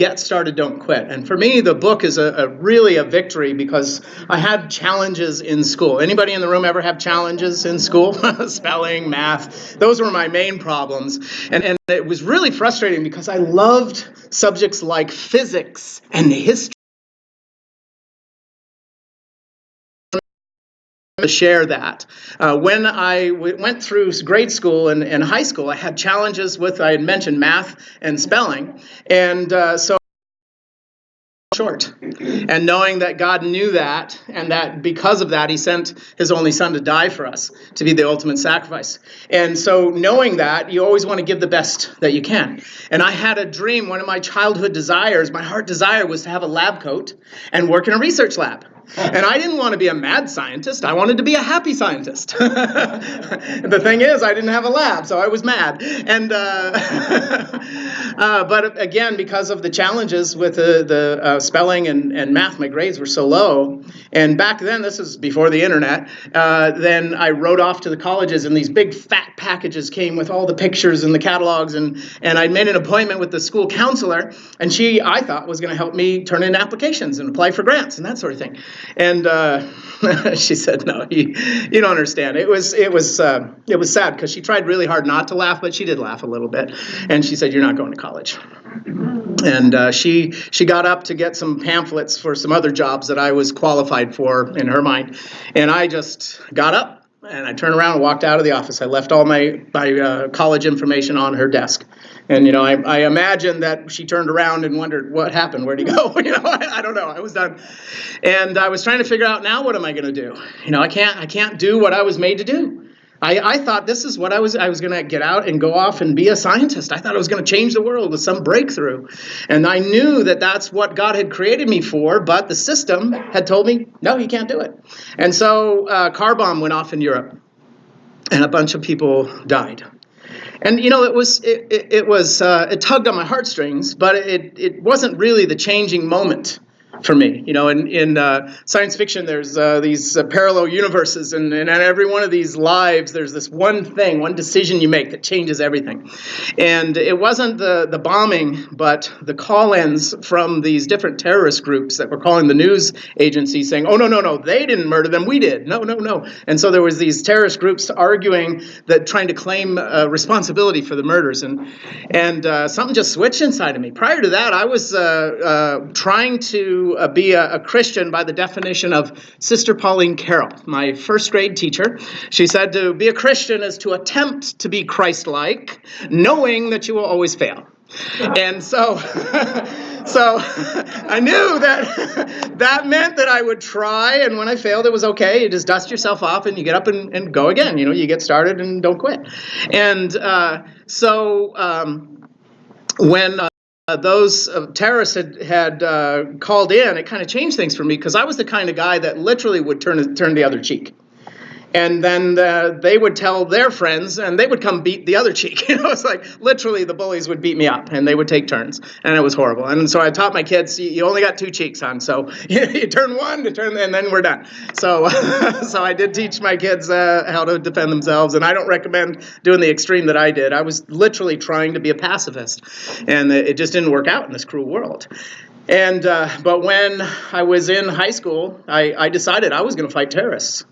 get started, don't quit. And for me, the book is really a victory because I had challenges in school. Anybody in the room ever have challenges in school? Spelling, math, those were my main problems. And it was really frustrating because I loved subjects like physics and history. To share that. When I went through grade school and high school, I had challenges with, I had mentioned, math and spelling. And so short. And knowing that God knew that, and that because of that, he sent his only son to die for us, to be the ultimate sacrifice. And so knowing that, you always want to give the best that you can. And I had a dream, one of my childhood desires, my heart desire was to have a lab coat and work in a research lab. And I didn't want to be a mad scientist. I wanted to be a happy scientist. The thing is, I didn't have a lab, so I was mad. And but again, because of the challenges with the spelling and math, my grades were so low. And back then, this is before the internet, then I wrote off to the colleges, and these big fat packages came with all the pictures and the catalogs. And I made an appointment with the school counselor, and she, I thought, was going to help me turn in applications and apply for grants and that sort of thing. And she said, "No, you don't understand." It was sad because she tried really hard not to laugh, but she did laugh a little bit. And she said, "You're not going to college." And she got up to get some pamphlets for some other jobs that I was qualified for in her mind. And I just got up and I turned around and walked out of the office. I left all my college information on her desk. And, I imagine that she turned around and wondered, what happened? Where'd he go? I don't know. I was done. And I was trying to figure out, now what am I going to do? I can't do what I was made to do. I thought this is what I was going to get out and go off and be a scientist. I thought I was going to change the world with some breakthrough. And I knew that that's what God had created me for, but the system had told me, no, you can't do it. And so a car bomb went off in Europe, and a bunch of people died. And it tugged on my heartstrings, but it wasn't really the changing moment for me. In science fiction, there's these parallel universes, and every one of these lives, there's this one decision you make that changes everything. And it wasn't the bombing, but the call-ins from these different terrorist groups that were calling the news agencies saying, "Oh, no, they didn't murder them, we did. No." And so there was these terrorist groups arguing that, trying to claim responsibility for the murders. And something just switched inside of me. Prior to that, I was trying to be a Christian by the definition of Sister Pauline Carroll, my first grade teacher. She said to be a Christian is to attempt to be Christ-like, knowing that you will always fail. And so I knew that meant that I would try, and when I failed, it was okay. You just dust yourself off and you get up and go again. You get started and don't quit. And when those terrorists had called in, it kind of changed things for me, because I was the kind of guy that literally would turn the other cheek. And then they would tell their friends, and they would come beat the other cheek. It's like literally the bullies would beat me up, and they would take turns, and it was horrible. And so I taught my kids, you only got two cheeks, hon. So you turn one, and then we're done. So I did teach my kids how to defend themselves, and I don't recommend doing the extreme that I did. I was literally trying to be a pacifist, and it just didn't work out in this cruel world. And but when I was in high school, I decided I was going to fight terrorists.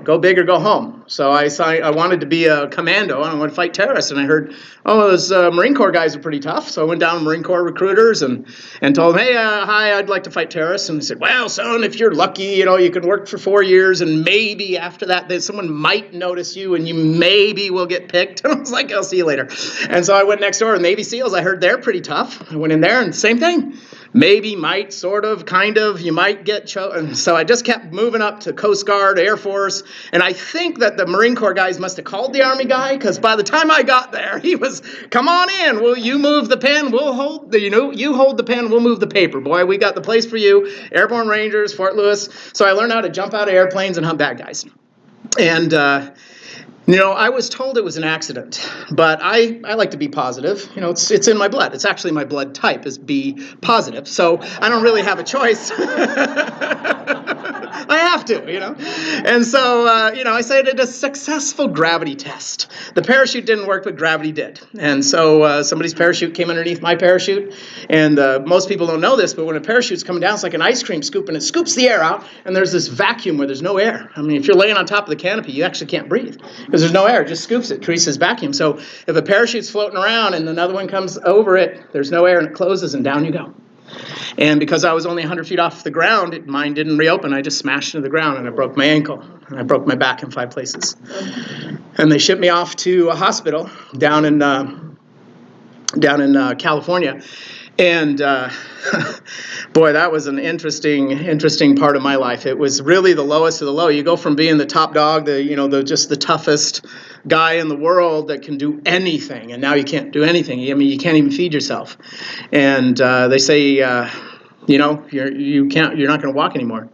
Go big or go home. So I wanted to be a commando, and I wanted to fight terrorists. And I heard, those Marine Corps guys are pretty tough. So I went down to Marine Corps recruiters and told them, hey, hi, I'd like to fight terrorists. And they said, well, son, if you're lucky, you can work for 4 years, and maybe after that, someone might notice you, and you maybe will get picked. And I was like, I'll see you later. And so I went next door to Navy SEALs. I heard they're pretty tough. I went in there, and same thing. Maybe, might, sort of, kind of, you might get chosen. So I just kept moving up to Coast Guard, Air Force, and I think that the Marine Corps guys must have called the Army guy, because by the time I got there, he was, come on in, will you move the pen, we'll hold the, you hold the pen, we'll move the paper. Boy, we got the place for you, Airborne Rangers, Fort Lewis. So I learned how to jump out of airplanes and hunt bad guys. And I was told it was an accident, but I like to be positive. It's in my blood. It's actually my blood type is B positive, so I don't really have a choice. I have to, And so, I said it a successful gravity test. The parachute didn't work, but gravity did. And so somebody's parachute came underneath my parachute. And most people don't know this, but when a parachute's coming down, it's like an ice cream scoop, and it scoops the air out, and there's this vacuum where there's no air. I mean, if you're laying on top of the canopy, you actually can't breathe because there's no air. It just scoops it, treats as vacuum. So if a parachute's floating around and another one comes over it, there's no air, and it closes, and down you go. And because I was only 100 feet off the ground, mine didn't reopen. I just smashed into the ground, and I broke my ankle, and I broke my back in 5 places. And they shipped me off to a hospital down in California. And boy, that was an interesting part of my life. It was really the lowest of the low. You go from being the top dog, just the toughest guy in the world that can do anything, and now you can't do anything. I mean, you can't even feed yourself. And they say, you're not going to walk anymore.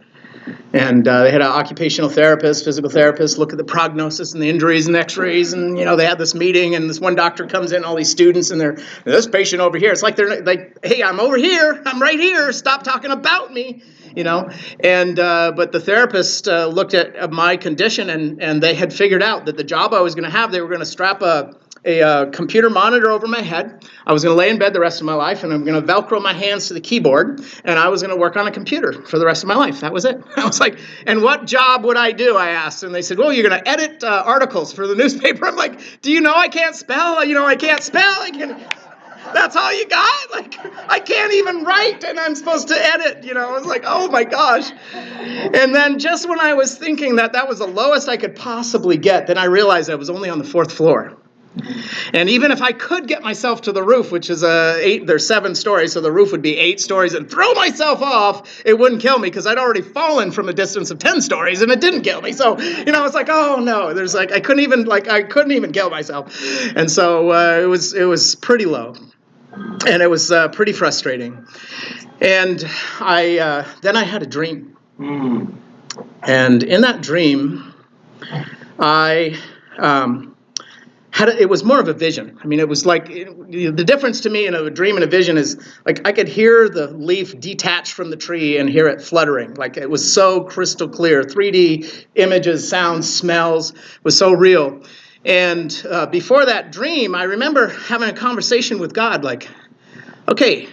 And they had an occupational therapist, physical therapist, look at the prognosis and the injuries and the x-rays. And, they had this meeting, and this one doctor comes in, all these students, and this patient over here. It's like they're like, hey, I'm over here. I'm right here. Stop talking about me, And but the therapist looked at my condition, and they had figured out that the job I was going to have, they were going to strap a computer monitor over my head. I was going to lay in bed the rest of my life, and I'm going to Velcro my hands to the keyboard, and I was going to work on a computer for the rest of my life. That was it. I was like, and what job would I do? I asked, and they said, well, you're going to edit articles for the newspaper. I'm like, do you know I can't spell? I can't spell. That's all you got? Like, I can't even write, and I'm supposed to edit, I was like, oh my gosh. And then just when I was thinking that was the lowest I could possibly get, then I realized I was only on the 4th floor. And even if I could get myself to the roof, which is there's 7 stories, so the roof would be 8 stories, and throw myself off, it wouldn't kill me because I'd already fallen from a distance of 10 stories, and it didn't kill me. So, it's like, oh no, I couldn't even kill myself. And so it was pretty low, and it was pretty frustrating. And then I had a dream, and in that dream, it was more of a vision. I mean, it was like the difference to me in a dream and a vision is like I could hear the leaf detach from the tree and hear it fluttering. Like it was so crystal clear. 3D images, sounds, smells was so real. And before that dream, I remember having a conversation with God like, okay,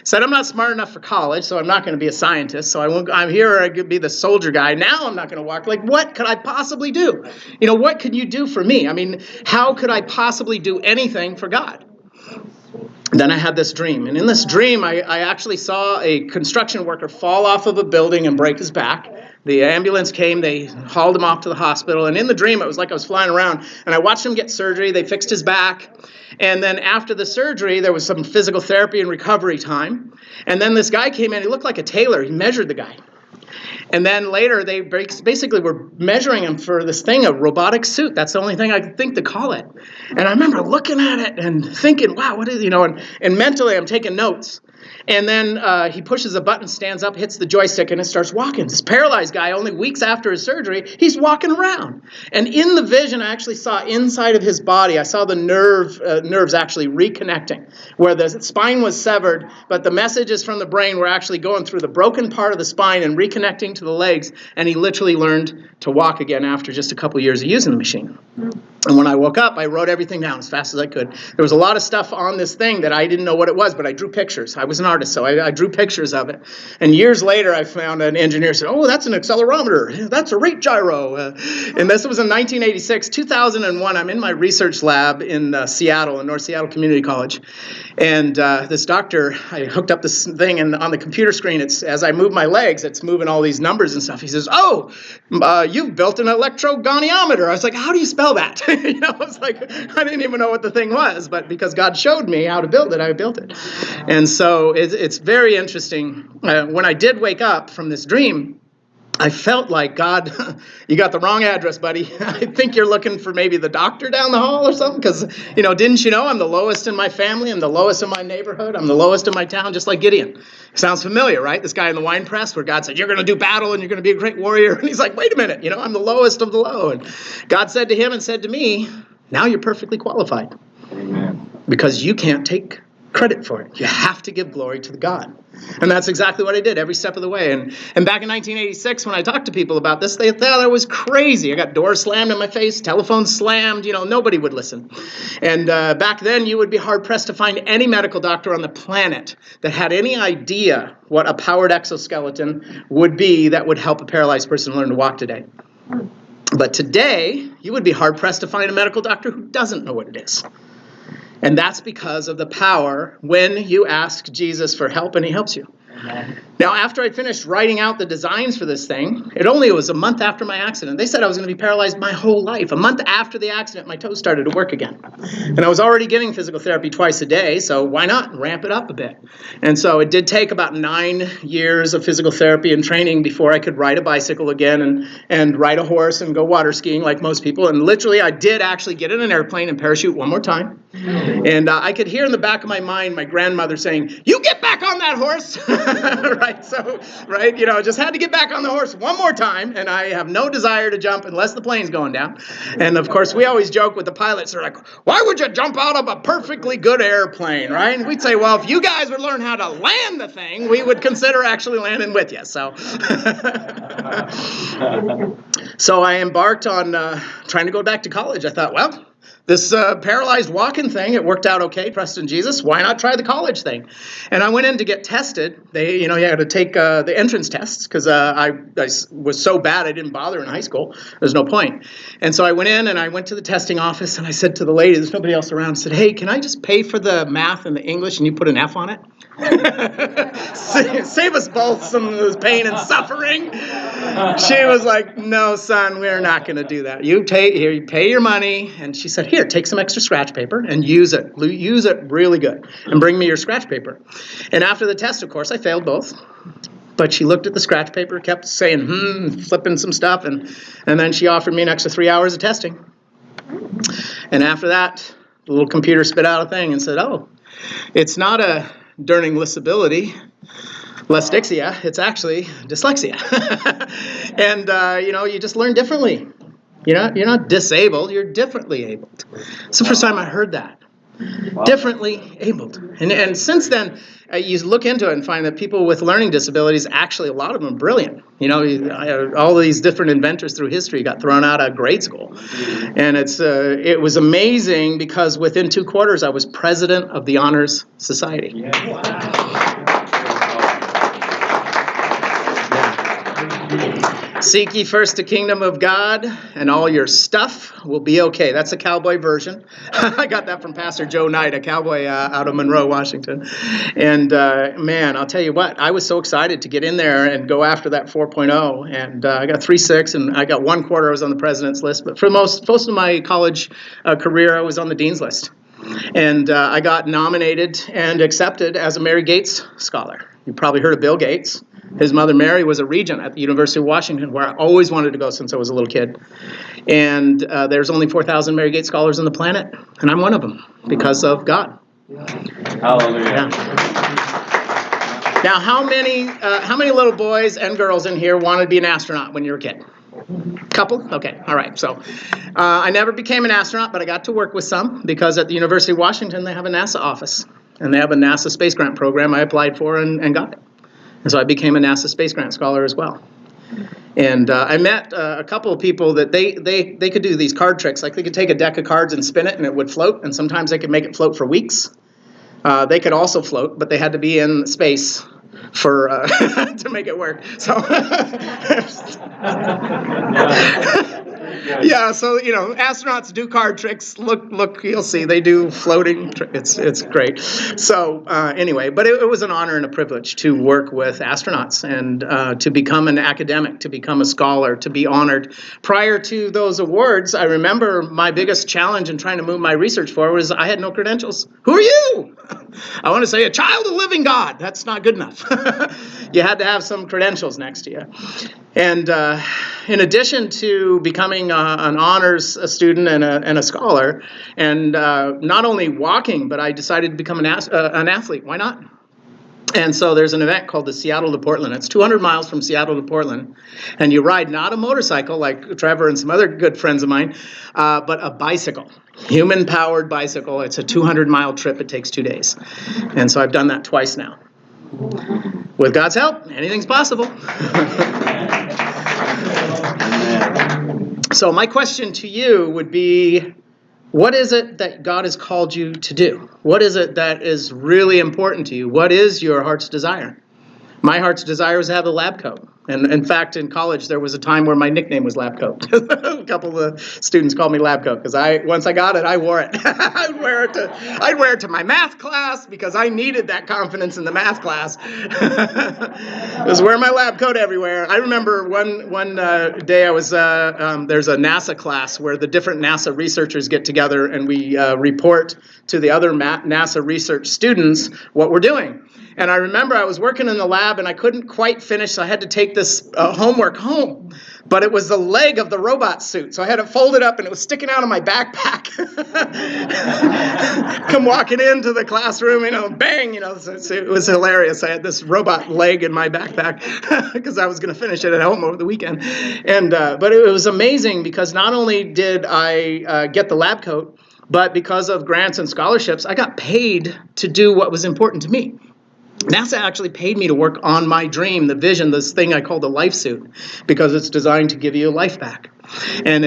said I'm not smart enough for college, so I'm not going to be a scientist. So I'm here, I could be the soldier guy. Now I'm not going to walk. Like, what could I possibly do? What could you do for me? I mean, how could I possibly do anything for God? Then I had this dream. And in this dream, I actually saw a construction worker fall off of a building and break his back. The ambulance came, they hauled him off to the hospital. And in the dream, it was like I was flying around. And I watched him get surgery. They fixed his back. And then after the surgery, there was some physical therapy and recovery time. And then this guy came in. He looked like a tailor. He measured the guy. And then later, they basically were measuring him for this thing, a robotic suit. That's the only thing I could think to call it. And I remember looking at it and thinking, wow, what is, and mentally I'm taking notes. And then he pushes a button, stands up, hits the joystick, and it starts walking. This paralyzed guy, only weeks after his surgery, he's walking around. And in the vision, I actually saw inside of his body, I saw the nerves actually reconnecting, where the spine was severed, but the messages from the brain were actually going through the broken part of the spine and reconnecting to the legs. And he literally learned to walk again after just a couple years of using the machine. And when I woke up, I wrote everything down as fast as I could. There was a lot of stuff on this thing that I didn't know what it was, but I drew pictures. I was an artist, so I drew pictures of it. And years later, I found an engineer said, oh, that's an accelerometer. That's a rate gyro. And this was in 1986. 2001, I'm in my research lab in Seattle, in North Seattle Community College. And this doctor, I hooked up this thing, and on the computer screen, as I move my legs, it's moving all these numbers and stuff. He says, oh, you've built an electrogoniometer. I was like, how do you spell that? I was like, I didn't even know what the thing was, but because God showed me how to build it, I built it. And so it's very interesting. When I did wake up from this dream, I felt like, God, you got the wrong address, buddy. I think you're looking for maybe the doctor down the hall or something, because, didn't you know I'm the lowest in my family? I'm the lowest in my neighborhood. I'm the lowest in my town, just like Gideon. Sounds familiar, right? This guy in the wine press where God said, you're going to do battle and you're going to be a great warrior. And he's like, wait a minute, I'm the lowest of the low. And God said to him and said to me, now you're perfectly qualified. Amen. Because you can't take credit for it. You have to give glory to the God. And that's exactly what I did every step of the way. And back in 1986, when I talked to people about this, they thought I was crazy. I got doors slammed in my face, telephones slammed, nobody would listen. And back then, you would be hard-pressed to find any medical doctor on the planet that had any idea what a powered exoskeleton would be that would help a paralyzed person learn to walk today. But today, you would be hard-pressed to find a medical doctor who doesn't know what it is. And that's because of the power when you ask Jesus for help and he helps you. Now, after I finished writing out the designs for this thing, it was a month after my accident. They said I was going to be paralyzed my whole life. A month after the accident, my toes started to work again. And I was already getting physical therapy twice a day, so why not ramp it up a bit? And so it did take about 9 years of physical therapy and training before I could ride a bicycle again and ride a horse and go water skiing like most people. And literally, I did actually get in an airplane and parachute one more time. And I could hear in the back of my mind my grandmother saying, "You get back on that horse!" Right, so, just had to get back on the horse one more time, and I have no desire to jump unless the plane's going down. And of course, we always joke with the pilots, they're like, "Why would you jump out of a perfectly good airplane," right? And we'd say, well, if you guys would learn how to land the thing, we would consider actually landing with you, so. So I embarked on trying to go back to college. I thought, well, this paralyzed walking thing, it worked out okay, trust in Jesus. Why not try the college thing? And I went in to get tested. You had to take the entrance tests because I was so bad I didn't bother in high school. There's no point. And so I went in and I went to the testing office and I said to the lady, there's nobody else around, I said, "Hey, can I just pay for the math and the English and you put an F on it?" Save us both some of this pain and suffering. She was like, "No, son, we're not going to do that. You pay your money." And she said, "Here, take some extra scratch paper and use it really good, and bring me your scratch paper." And after the test, of course, I failed both. But she looked at the scratch paper, kept saying, flipping some stuff, and then she offered me an extra 3 hours of testing. And after that, the little computer spit out a thing and said, "Oh, it's not a learning disability, dyslexia, it's actually dyslexia." And, you just learn differently. You're not disabled, you're differently abled. It's the first time I heard that. Wow. Differently abled. And since then, you look into it and find that people with learning disabilities, actually a lot of them are brilliant. All these different inventors through history got thrown out of grade school. And it was amazing because within 2 quarters, I was president of the Honors Society. Yeah. Wow. "Seek ye first the kingdom of God, and all your stuff will be okay." That's the cowboy version. I got that from Pastor Joe Knight, a cowboy out of Monroe, Washington. And man, I'll tell you what, I was so excited to get in there and go after that 4.0. And I got 3.6, and I got 1 quarter. I was on the president's list. But for most of my college career, I was on the dean's list. And I got nominated and accepted as a Mary Gates Scholar. You probably heard of Bill Gates. His mother, Mary, was a regent at the University of Washington, where I always wanted to go since I was a little kid. And there's only 4,000 Mary Gates Scholars on the planet, and I'm one of them because of God. Hallelujah. Yeah. Now, how many little boys and girls in here wanted to be an astronaut when you were a kid? Couple? Okay, all right. So I never became an astronaut, but I got to work with some because at the University of Washington, they have a NASA office, and they have a NASA space grant program I applied for and got it. And so I became a NASA Space Grant Scholar as well. And I met a couple of people that they could do these card tricks. Like they could take a deck of cards and spin it and it would float. And sometimes they could make it float for weeks. They could also float, but they had to be in space for to make it work. So yeah, so astronauts do card tricks. Look, you'll see they do floating. It's great. So anyway, but it was an honor and a privilege to work with astronauts and to become an academic, to become a scholar, to be honored. Prior to those awards, I remember my biggest challenge in trying to move my research forward was I had no credentials. Who are you? I want to say a child of living God. That's not good enough. You had to have some credentials next to you. And in addition to becoming an honors student and a scholar, and not only walking, but I decided to become an athlete. Why not? And so there's an event called the Seattle to Portland. It's 200 miles from Seattle to Portland. And you ride not a motorcycle like Trevor and some other good friends of mine, but a bicycle, human-powered bicycle. It's a 200-mile trip. It takes 2 days. And so I've done that twice now. With God's help, anything's possible. So my question to you would be, what is it that God has called you to do? What is it that is really important to you? What is your heart's desire? My heart's desire is to have a lab coat. And in fact, in college, there was a time where my nickname was Lab Coat. A couple of students called me Lab Coat because once I got it, I wore it. I'd wear it to my math class because I needed that confidence in the math class. I was wearing my lab coat everywhere. I remember one day I was there's a NASA class where the different NASA researchers get together and we report to the other NASA research students what we're doing. And I remember I was working in the lab and I couldn't quite finish, so I had to take this homework home. But it was the leg of the robot suit, so I had it folded up and it was sticking out of my backpack. Come walking into the classroom, bang, so it was hilarious. I had this robot leg in my backpack because I was going to finish it at home over the weekend. But it was amazing because not only did I get the lab coat, but because of grants and scholarships, I got paid to do what was important to me. NASA actually paid me to work on my dream, the vision, this thing I call the life suit, because it's designed to give you life back. And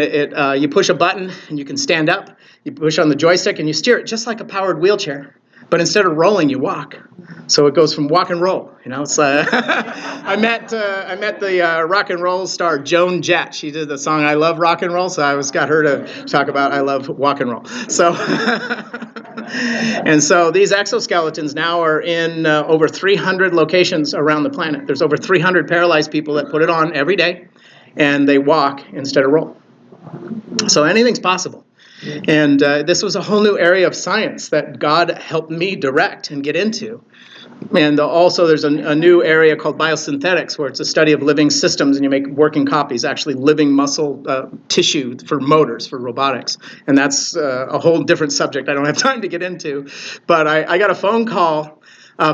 you push a button and you can stand up. You push on the joystick and you steer it just like a powered wheelchair. But instead of rolling, you walk. So it goes from walk and roll. It's I met the rock and roll star Joan Jett. She did the song "I Love Rock and Roll," so I got her to talk about "I Love Walk and Roll." So and so these exoskeletons now are in over 300 locations around the planet. There's over 300 paralyzed people that put it on every day, and they walk instead of roll. So anything's possible. And this was a whole new area of science that God helped me direct and get into. And also there's a new area called biosynthetics, where it's a study of living systems and you make working copies, actually living muscle tissue for motors, for robotics. And that's a whole different subject I don't have time to get into. But I got a phone call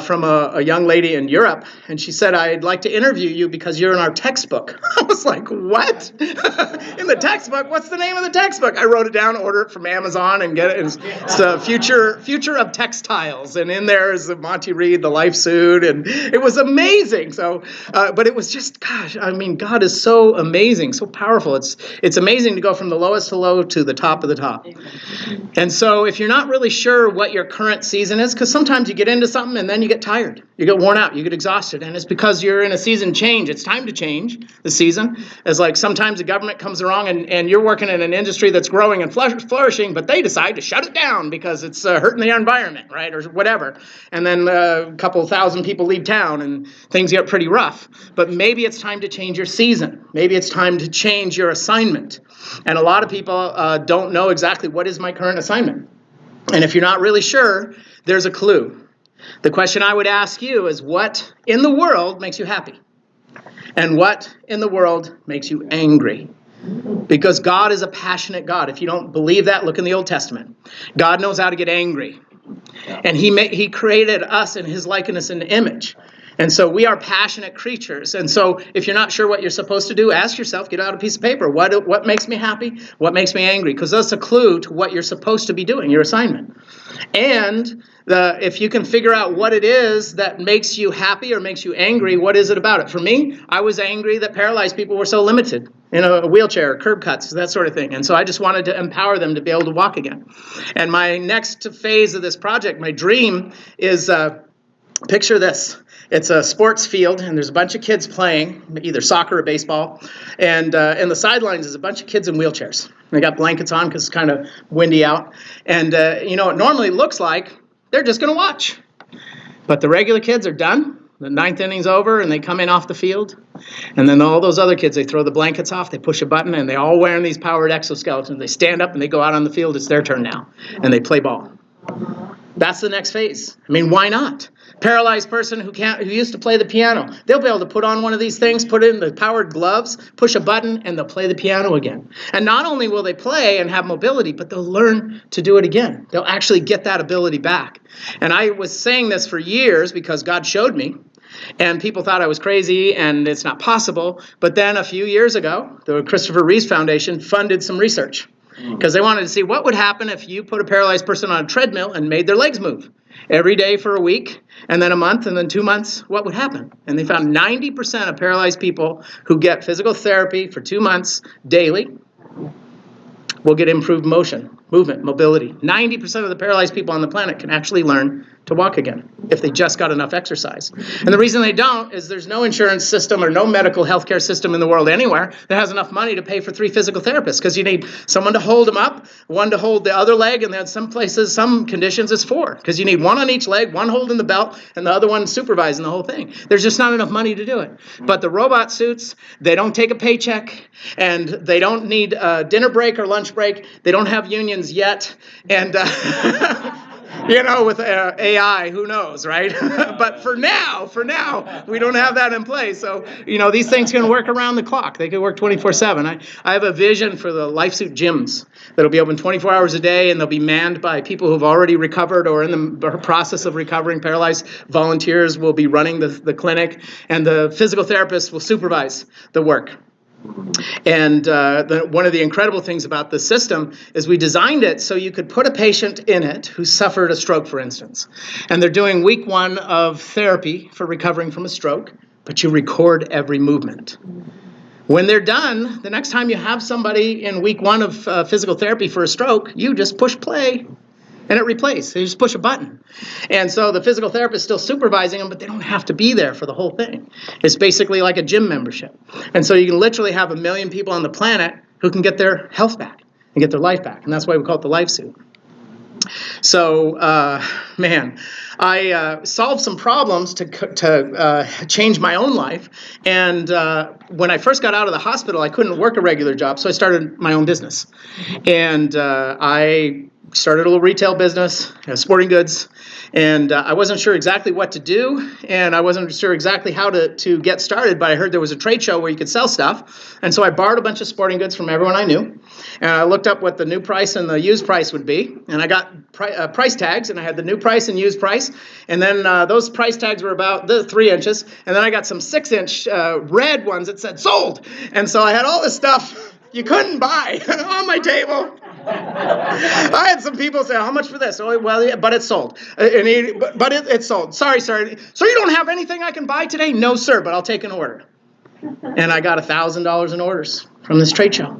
from a young lady in Europe, and she said, "I'd like to interview you because you're in our textbook." I was like, "What? In the textbook? What's the name of the textbook?" I wrote it down, order it from Amazon, and get it. It's the future of textiles, and in there is Monty Reed, the life suit, and it was amazing. So, but it was just, gosh, I mean, God is so amazing, so powerful. It's amazing to go from the lowest to low to the top of the top. And so, if you're not really sure what your current season is, because sometimes you get into something and then you get tired, you get worn out, you get exhausted, and it's because you're in a season change. It's time to change the season. It's like sometimes the government comes along and you're working in an industry that's growing and flourishing, but they decide to shut it down because it's hurting the environment, right, or whatever. And then a couple thousand people leave town and things get pretty rough. But maybe it's time to change your season. Maybe it's time to change your assignment. And a lot of people don't know exactly what is my current assignment. And if you're not really sure, there's a clue. The question I would ask you is, what in the world makes you happy? And what in the world makes you angry? Because God is a passionate God. If you don't believe that, look in the Old Testament. God knows how to get angry. And He created us in His likeness and image. And so we are passionate creatures. And so if you're not sure what you're supposed to do, ask yourself, get out a piece of paper. What makes me happy? What makes me angry? Because that's a clue to what you're supposed to be doing, your assignment. And if you can figure out what it is that makes you happy or makes you angry, what is it about it? For me, I was angry that paralyzed people were so limited in a wheelchair, curb cuts, that sort of thing. And so I just wanted to empower them to be able to walk again. And my next phase of this project, my dream is, picture this. It's a sports field, and there's a bunch of kids playing, either soccer or baseball. And in the sidelines is a bunch of kids in wheelchairs. They got blankets on because it's kind of windy out. And, it normally looks like they're just going to watch. But the regular kids are done. The ninth inning's over, and they come in off the field. And then all those other kids, they throw the blankets off, they push a button, and they're all wearing these powered exoskeletons. They stand up, and they go out on the field. It's their turn now. And they play ball. That's the next phase. I mean, why not? Paralyzed person who used to play the piano, they'll be able to put on one of these things, put in the powered gloves, push a button, and they'll play the piano again. And not only will they play and have mobility, but they'll learn to do it again. They'll actually get that ability back. And I was saying this for years because God showed me, and people thought I was crazy and it's not possible. But then a few years ago, the Christopher Reeve Foundation funded some research because they wanted to see what would happen if you put a paralyzed person on a treadmill and made their legs move. every day for a week, and then a month, and then 2 months, what would happen? And they found 90% of paralyzed people who get physical therapy for 2 months daily will get improved movement, mobility. 90% of the paralyzed people on the planet can actually learn to walk again if they just got enough exercise. And the reason they don't is there's no insurance system or no medical healthcare system in the world anywhere that has enough money to pay for 3 physical therapists, because you need someone to hold them up, one to hold the other leg, and then some places, some conditions, it's 4, because you need one on each leg, one holding the belt, and the other one supervising the whole thing. There's just not enough money to do it. But the robot suits, they don't take a paycheck, and they don't need a dinner break or lunch break. They don't have unions yet, and with AI, who knows, right? But for now, we don't have that in place. So, these things can work around the clock. They can work 24/7. I have a vision for the life suit gyms that'll be open 24 hours a day, and they'll be manned by people who've already recovered or in the process of recovering. Paralyzed volunteers will be running the clinic, and the physical therapists will supervise the work. And one of the incredible things about the system is we designed it so you could put a patient in it who suffered a stroke, for instance. And they're doing week 1 of therapy for recovering from a stroke, but you record every movement. When they're done, the next time you have somebody in week 1 of physical therapy for a stroke, you just push play. And it replays. You just push a button. And so the physical therapist is still supervising them, but they don't have to be there for the whole thing. It's basically like a gym membership. And so you can literally have 1 million people on the planet who can get their health back and get their life back. And that's why we call it the life suit. So, I solved some problems to change my own life. And when I first got out of the hospital, I couldn't work a regular job, so I started my own business. And I started a little retail business, sporting goods, and I wasn't sure exactly what to do, and I wasn't sure exactly how to get started, but I heard there was a trade show where you could sell stuff, and so I borrowed a bunch of sporting goods from everyone I knew, and I looked up what the new price and the used price would be, and I got price tags, and I had the new price and used price, and then those price tags were about 3 inches, and then I got some 6-inch red ones that said sold, and so I had all this stuff you couldn't buy on my table. I had some people say, how much for this? Oh, well, yeah, but it's sold. It's sold. Sorry, sir. So you don't have anything I can buy today? No, sir, but I'll take an order. And I got $1,000 in orders from this trade show.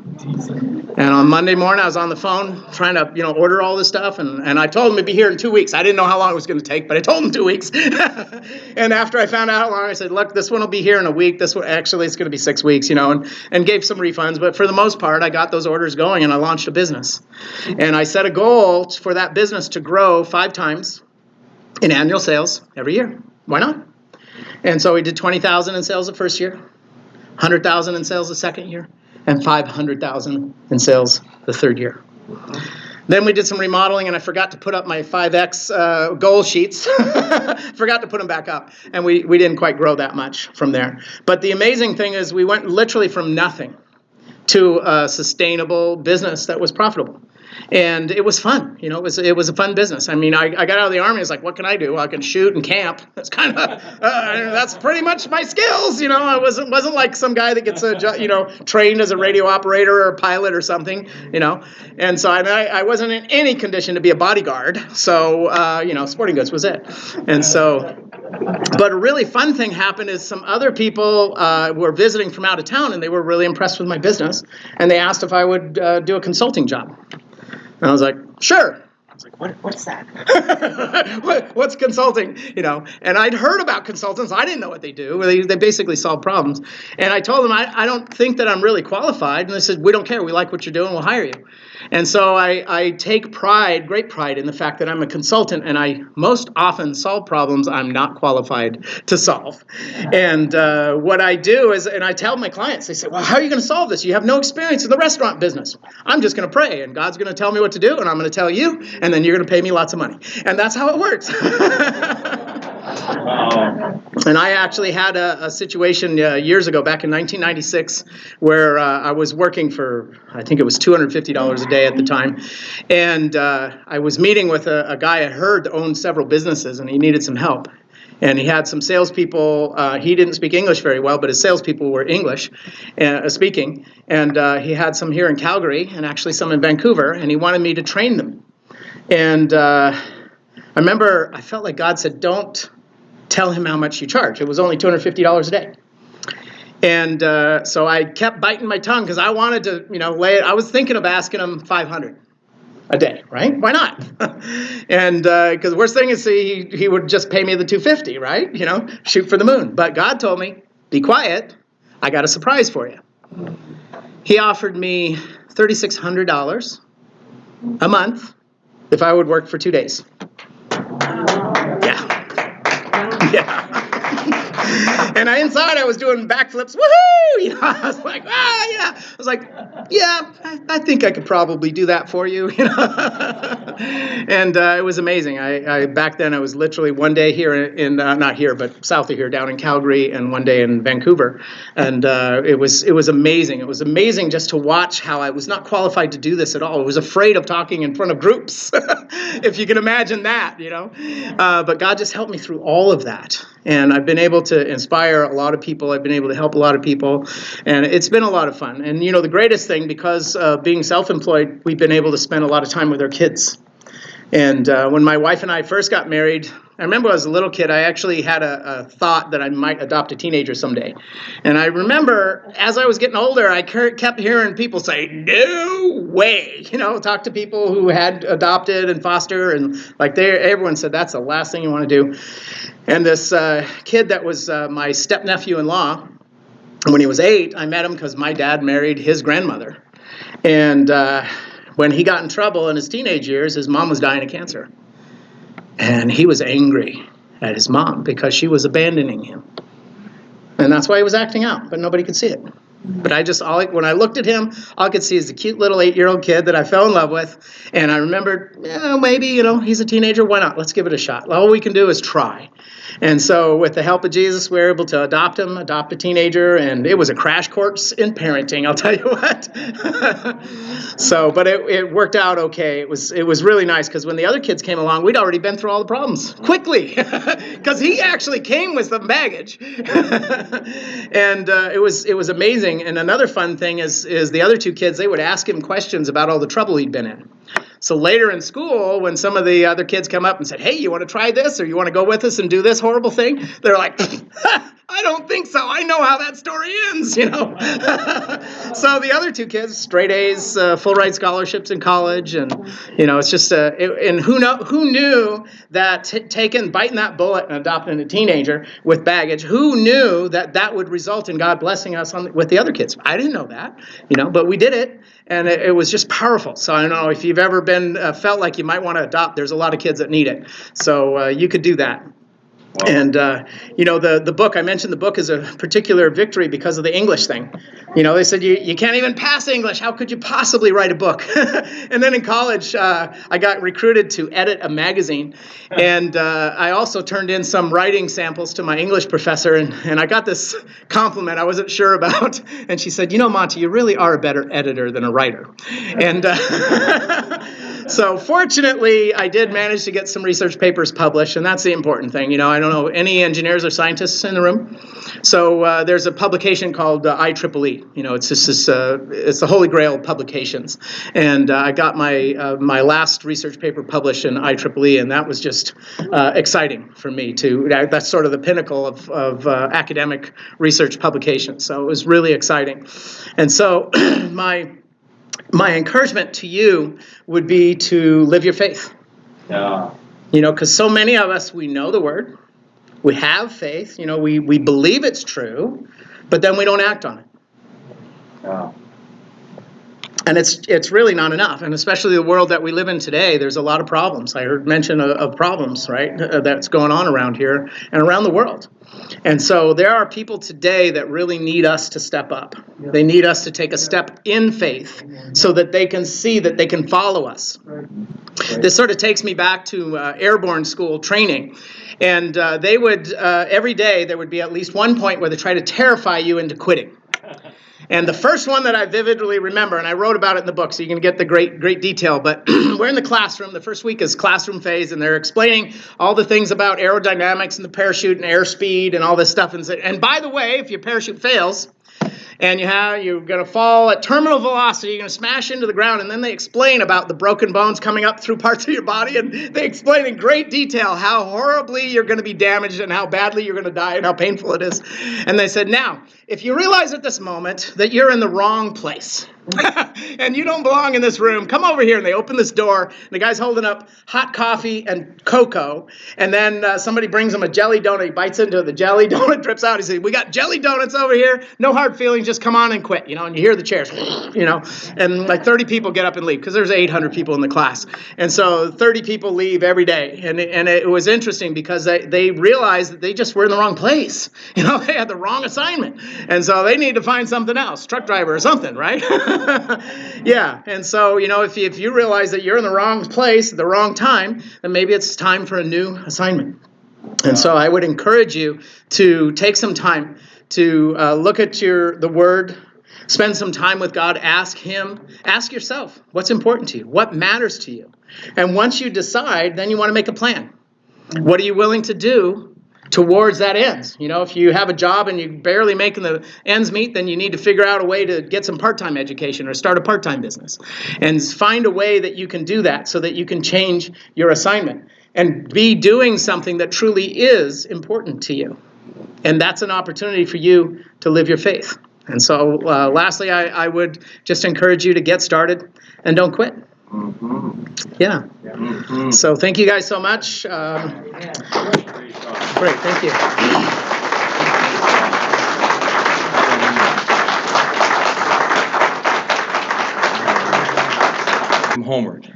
And on Monday morning, I was on the phone trying to, order all this stuff. And I told them to be here in 2 weeks. I didn't know how long it was going to take, but I told them 2 weeks. And after I found out how long, I said, look, this one will be here in a week. This one, actually, it's going to be 6 weeks, and gave some refunds. But for the most part, I got those orders going, and I launched a business. And I set a goal for that business to grow 5 times in annual sales every year. Why not? And so we did $20,000 in sales the first year, $100,000 in sales the second year, and $500,000 in sales the third year. Then we did some remodeling, and I forgot to put up my 5X goal sheets. Forgot to put them back up, and we didn't quite grow that much from there. But the amazing thing is we went literally from nothing to a sustainable business that was profitable. And it was fun, it was a fun business. I mean, I got out of the Army, it's like, what can I do? Well, I can shoot and camp. That's kind of, that's pretty much my skills, I wasn't like some guy that gets, trained as a radio operator or a pilot or something, And so I wasn't in any condition to be a bodyguard. So, sporting goods was it. And so, but a really fun thing happened is some other people were visiting from out of town, and they were really impressed with my business. And they asked if I would do a consulting job. And I was like, sure. I was like, what's that? What's consulting? And I'd heard about consultants. I didn't know what they do. They basically solve problems. And I told them, I don't think that I'm really qualified. And they said, we don't care. We like what you're doing. We'll hire you. And so I take great pride in the fact that I'm a consultant, and I most often solve problems I'm not qualified to solve. And what I do is, and I tell my clients, they say, well, how are you going to solve this? You have no experience in the restaurant business. I'm just going to pray, and God's going to tell me what to do, and I'm going to tell you, and then you're going to pay me lots of money. And that's how it works. And I actually had a situation years ago, back in 1996, where I was working for, I think it was $250 a day at the time. And I was meeting with a guy I heard owned several businesses, and he needed some help. And he had some salespeople. He didn't speak English very well, but his salespeople were English speaking. And he had some here in Calgary and actually some in Vancouver, and he wanted me to train them. And I remember I felt like God said, don't tell him how much you charge. It was only $250 a day. And so I kept biting my tongue because I wanted to, lay it. I was thinking of asking him $500 a day, right? Why not? And because the worst thing is he would just pay me the $250, right? Shoot for the moon. But God told me, be quiet. I got a surprise for you. He offered me $3,600 a month if I would work for 2 days. Yeah. And inside I was doing backflips. Woohoo! I was like, yeah. I was like, yeah, I think I could probably do that for you. And it was amazing. I back then I was literally one day here in not here, but south of here, down in Calgary, and one day in Vancouver. And it was amazing. It was amazing just to watch how I was not qualified to do this at all. I was afraid of talking in front of groups, if you can imagine that, But God just helped me through all of that. And I've been able to inspire a lot of people. I've been able to help a lot of people. And it's been a lot of fun. And, the greatest thing, because being self-employed, we've been able to spend a lot of time with our kids. And when my wife and I first got married, I remember as a little kid, I actually had a thought that I might adopt a teenager someday. And I remember as I was getting older, I kept hearing people say, no way, talk to people who had adopted and foster. And everyone said, that's the last thing you want to do. And this kid that was my step-nephew-in-law, when he was 8, I met him because my dad married his grandmother. And when he got in trouble in his teenage years, his mom was dying of cancer. And he was angry at his mom because she was abandoning him. And that's why he was acting out, but nobody could see it. But when I looked at him, all I could see is the cute little 8-year-old kid that I fell in love with. And I remembered, maybe, he's a teenager. Why not? Let's give it a shot. All we can do is try. And so with the help of Jesus, we were able to adopt a teenager. And it was a crash course in parenting, I'll tell you what. But it worked out okay. It was really nice because when the other kids came along, we'd already been through all the problems quickly because he actually came with some baggage. And it was amazing. And another fun thing is the other 2 kids, they would ask him questions about all the trouble he'd been in. So later in school, when some of the other kids come up and said, hey, you want to try this, or you want to go with us and do this horrible thing? They're like, I don't think so. I know how that story ends, So the other 2 kids, straight A's, full ride scholarships in college. And, it's just, and who knew that biting that bullet and adopting a teenager with baggage, who knew that would result in God blessing us with the other kids? I didn't know that, but we did it. And it was just powerful. So I don't know if you've ever felt like you might want to adopt. There's a lot of kids that need it. So you could do that. Wow. And, the book, I mentioned the book is a particular victory because of the English thing. They said, you can't even pass English. How could you possibly write a book? And then in college, I got recruited to edit a magazine. And I also turned in some writing samples to my English professor. And I got this compliment I wasn't sure about. And she said, Monty, you really are a better editor than a writer. And so fortunately, I did manage to get some research papers published. And that's the important thing. I don't know any engineers or scientists in the room. So there's a publication called IEEE. It's just it's the holy grail of publications. And I got my last research paper published in IEEE, and that was just exciting for me too. That's sort of the pinnacle of academic research publications. So it was really exciting. And so my encouragement to you would be to live your faith. Yeah. Because so many of us, we know the word. We have faith, we believe it's true, but then we don't act on it. Yeah. And it's really not enough. And especially the world that we live in today, there's a lot of problems. I heard mention of problems, right, that's going on around here and around the world. And so there are people today that really need us to step up. Yeah. They need us to take a step in faith so that they can see that they can follow us. Right. This sort of takes me back to airborne school training. And they would, every day, there would be at least one point where they try to terrify you into quitting. And the first one that I vividly remember, and I wrote about it in the book, so you can get the great detail, but we're in the classroom. The first week is classroom phase, and they're explaining all the things about aerodynamics and the parachute and airspeed and all this stuff. And by the way, if your parachute fails, and you're going to fall at terminal velocity, you're going to smash into the ground, and then they explain about the broken bones coming up through parts of your body, and they explain in great detail how horribly you're going to be damaged and how badly you're going to die and how painful it is. And they said, now, if you realize at this moment that you're in the wrong place, and you don't belong in this room, come over here. And they open this door, and the guy's holding up hot coffee and cocoa, and then somebody brings him a jelly donut. He bites into it, the jelly donut drips out. He says, we got jelly donuts over here, no hard feelings, just come on and quit, and you hear the chairs, and like 30 people get up and leave, because there's 800 people in the class, and so 30 people leave every day, and it was interesting because they realized that they just were in the wrong place, they had the wrong assignment, and so they need to find something else, truck driver or something, right? Yeah, and so, if you realize that you're in the wrong place at the wrong time, then maybe it's time for a new assignment. And so I would encourage you to take some time to look at the Word, spend some time with God, ask Him, ask yourself, what's important to you? What matters to you? And once you decide, then you want to make a plan. What are you willing to do towards that ends? If you have a job and you're barely making the ends meet, then you need to figure out a way to get some part-time education or start a part-time business. And find a way that you can do that so that you can change your assignment and be doing something that truly is important to you. And that's an opportunity for you to live your faith. And so lastly, I would just encourage you to get started and don't quit. Yeah. So thank you guys so much. Great, thank you. Homeward.